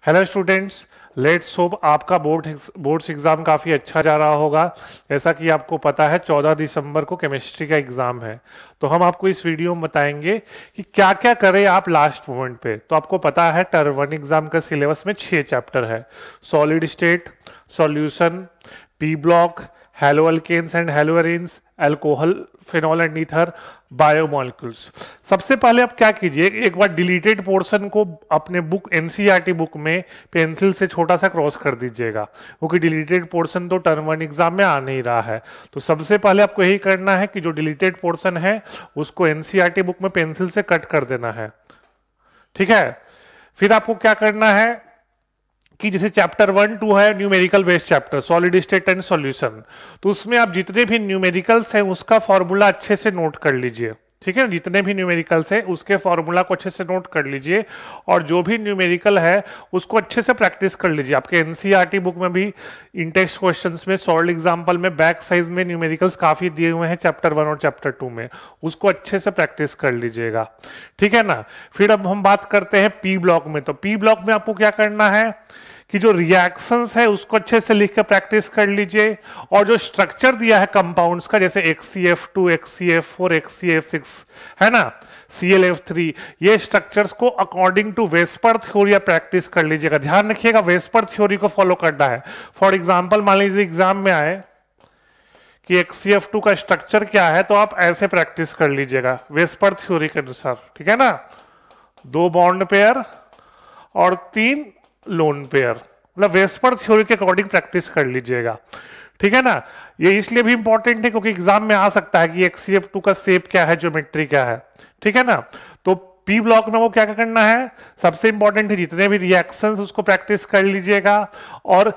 Hello students, let's hope आपका boards exam काफ़ी अच्छा जा रहा होगा। जैसा कि आपको पता है 14 दिसंबर को केमिस्ट्री का एग्ज़ाम है। तो हम आपको इस वीडियो में बताएंगे कि क्या क्या करें आप लास्ट मोमेंट पे। तो आपको पता है टर्म 1 एग्ज़ाम का सिलेबस में 6 चैप्टर है। Solid state, solution, p block, haloalkanes and haloarenes, alcohol, phenol and ether, biomolecules. सबसे पहले आप क्या कीजिए, एक बार डिलीटेड पोर्शन को अपने बुक एनसीईआरटी बुक में पेंसिल से छोटा सा क्रॉस कर दीजिएगा, क्योंकि डिलीटेड पोर्शन तो टर्म 1 एग्जाम में आ नहीं रहा है। तो सबसे पहले आपको यही करना है कि जो डिलीटेड पोर्शन है उसको एनसीईआरटी बुक में पेंसिल से कट कर देना है। ठीक है, फिर आपको क्या करना है कि जैसे चैप्टर 1, 2 है numerical based chapter, solid state and solution, तो उसमें आप जितने भी न्यूमेरिकल्स हैं उसका फॉर्मूला अच्छे से नोट कर लीजिए। ठीक है, जितने भी न्यूमेरिकल्स हैं उसके फॉर्मूला को अच्छे से नोट कर लीजिए, और जो भी न्यूमेरिकल है उसको अच्छे से प्रैक्टिस कर लीजिए। आपके एनसीईआरटी बुक में भी इंटेक्स्ट क्वेश्चंस में सॉल्ड एग्जाम्पल में बैक साइज में न्यूमेरिकल्स काफी दिए हुए हैं चैप्टर 1 और चैप्टर 2 में, उसको अच्छे से प्रैक्टिस कर लीजिएगा। ठीक है ना। फिर अब हम बात करते हैं पी ब्लॉक में। तो पी ब्लॉक में आपको क्या करना है कि जो रिएक्शंस है उसको अच्छे से लिख के प्रैक्टिस कर लीजिए, और जो स्ट्रक्चर दिया है कंपाउंड्स का, जैसे HCF2, HCF4, HCF6 है ना, ClF3, ये स्ट्रक्चर्स को according to VSEPR theory practice कर लीजिएगा। ध्यान रखिएगा वेस्पर थ्योरी को फॉलो करना है। फॉर एग्जाम्पल मान लीजिए एग्जाम में आए कि HCF2 का स्ट्रक्चर क्या है, तो आप ऐसे प्रैक्टिस कर लीजिएगा वेस्पर थ्योरी के अनुसार। ठीक है ना, 2 बॉन्ड पेयर और 3 लोन पेयर, मतलब वेस्पर थ्योरी के अकॉर्डिंग प्रैक्टिस कर लीजिएगा। ठीक है ना। ये इसलिए भी इंपॉर्टेंट है क्योंकि एग्जाम में आ सकता है कि HCF2 का शेप क्या है, ज्योमेट्री क्या है। ठीक है ना। तो पी ब्लॉक में वो क्या क्या करना है, सबसे इंपॉर्टेंट है जितने भी रिएक्शंस उसको प्रैक्टिस कर लीजिएगा और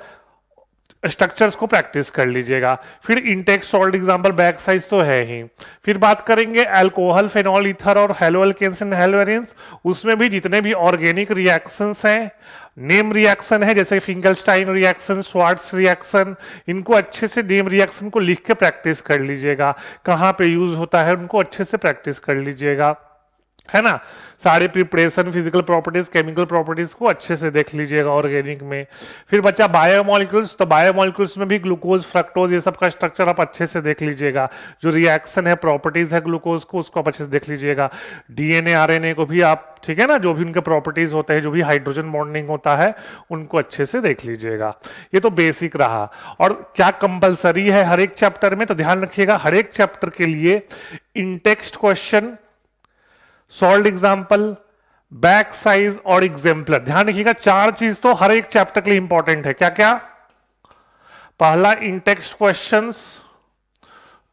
स्ट्रक्चर्स को प्रैक्टिस कर लीजिएगा। फिर इंटेक्स सॉल्ट एग्जांपल बैक साइज तो है ही। फिर बात करेंगे अल्कोहल, फेनॉल, ईथर और haloalkanes and haloarenes, उसमें भी जितने भी ऑर्गेनिक रिएक्शंस हैं, नेम रिएक्शन है जैसे फिंगलस्टाइन रिएक्शन, स्वार्ट्स रिएक्शन, इनको अच्छे से नेम रिएक्शन को लिख के प्रैक्टिस कर लीजिएगा। कहाँ पे यूज होता है उनको अच्छे से प्रैक्टिस कर लीजिएगा, है ना। सारे preparation, physical properties, chemical properties को अच्छे से देख लीजिएगा ऑर्गेनिक में। फिर बच्चा बायोमोलिक्यूल्स, तो बायोमोलिक्यूल्स में भी ग्लूकोज, फ्रक्टोज, ये सब का स्ट्रक्चर आप अच्छे से देख लीजिएगा। जो रिएक्शन है, प्रॉपर्टीज है ग्लूकोज को, उसको आप अच्छे से देख लीजिएगा। डीएनए, आरएनए को भी आप, ठीक है ना, जो भी उनके प्रॉपर्टीज होते हैं, जो भी हाइड्रोजन बॉन्डिंग होता है, उनको अच्छे से देख लीजिएगा। ये तो बेसिक रहा। और क्या कंपलसरी है हर एक चैप्टर में, तो ध्यान रखिएगा हर एक चैप्टर के लिए intext question, solved example, back साइज और एग्जाम्पलर, ध्यान रखिएगा 4 चीज तो हर एक चैप्टर के लिए इंपॉर्टेंट है। क्या क्या, पहला इंटेक्स्ट क्वेश्चंस,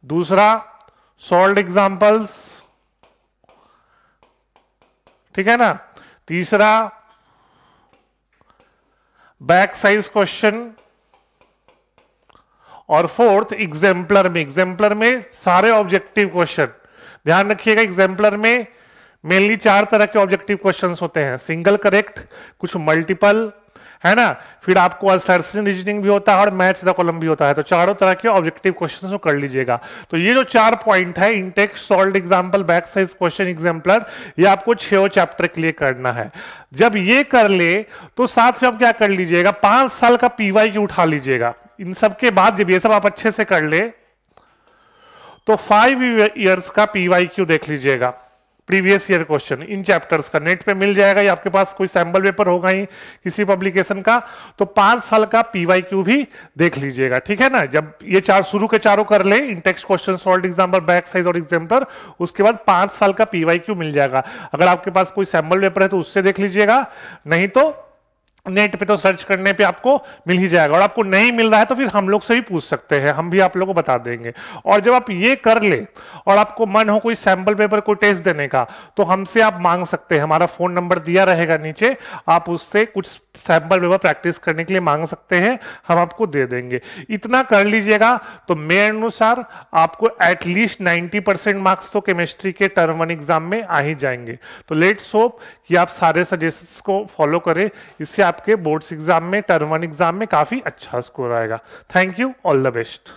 दूसरा सॉल्ड एग्जाम्पल्स, ठीक है ना, तीसरा बैक साइज क्वेश्चन, और फोर्थ एग्जाम्पलर में। एग्जाम्पलर में सारे ऑब्जेक्टिव क्वेश्चन, ध्यान रखिएगा एग्जाम्पलर में मेनली 4 तरह के ऑब्जेक्टिव क्वेश्चंस होते हैं, सिंगल करेक्ट, कुछ मल्टीपल, है ना, फिर आपको असर्शन रीजनिंग भी होता है और मैच द कॉलम भी होता है। तो चारों तरह के ऑब्जेक्टिव क्वेश्चंस को कर लीजिएगा। तो ये जो 4 पॉइंट है, इंटेक्स्ट, सॉल्ड एग्जाम्पल, बैक साइज क्वेश्चन, एग्जाम्पलर, ये आपको 6 चैप्टर के लिए करना है। जब ये कर ले तो साथ में आप क्या कर लीजिएगा, 5 साल का PYQ उठा लीजिएगा। इन सब के बाद जब ये सब आप अच्छे से कर ले तो 5 ईयर्स का PYQ देख लीजिएगा, previous year question in chapters का नेट पे मिल जाएगा, या आपके पास कोई सैंपल पेपर होगा ही किसी पब्लिकेशन का, तो 5 साल का PYQ भी देख लीजिएगा। ठीक है ना। जब ये 4 शुरू के चारों कर ले, intext question, solved example, back साइज और एग्जाम्पलर, उसके बाद 5 साल का PYQ मिल जाएगा। अगर आपके पास कोई सैंपल पेपर है तो उससे देख लीजिएगा, नहीं तो नेट पे तो सर्च करने पे आपको मिल ही जाएगा। और आपको नहीं मिल रहा है तो फिर हम लोग से भी पूछ सकते हैं, हम भी आप लोगों को बता देंगे। और जब आप ये कर ले और आपको मन हो कोई सैंपल पेपर, कोई टेस्ट देने का, तो हमसे आप मांग सकते हैं। हमारा फोन नंबर दिया रहेगा नीचे, आप उससे कुछ सैंपल पेपर प्रैक्टिस करने के लिए मांग सकते हैं, हम आपको दे देंगे। इतना कर लीजिएगा तो मेरे अनुसार आपको एटलीस्ट 90% मार्क्स तो केमिस्ट्री के टर्म 1 एग्जाम में आ ही जाएंगे। तो लेट्स होप कि आप सारे सजेशंस को फॉलो करें, इससे आपके बोर्ड्स एग्जाम में, टर्म 1 एग्जाम में काफी अच्छा स्कोर आएगा। Thank you, all the best.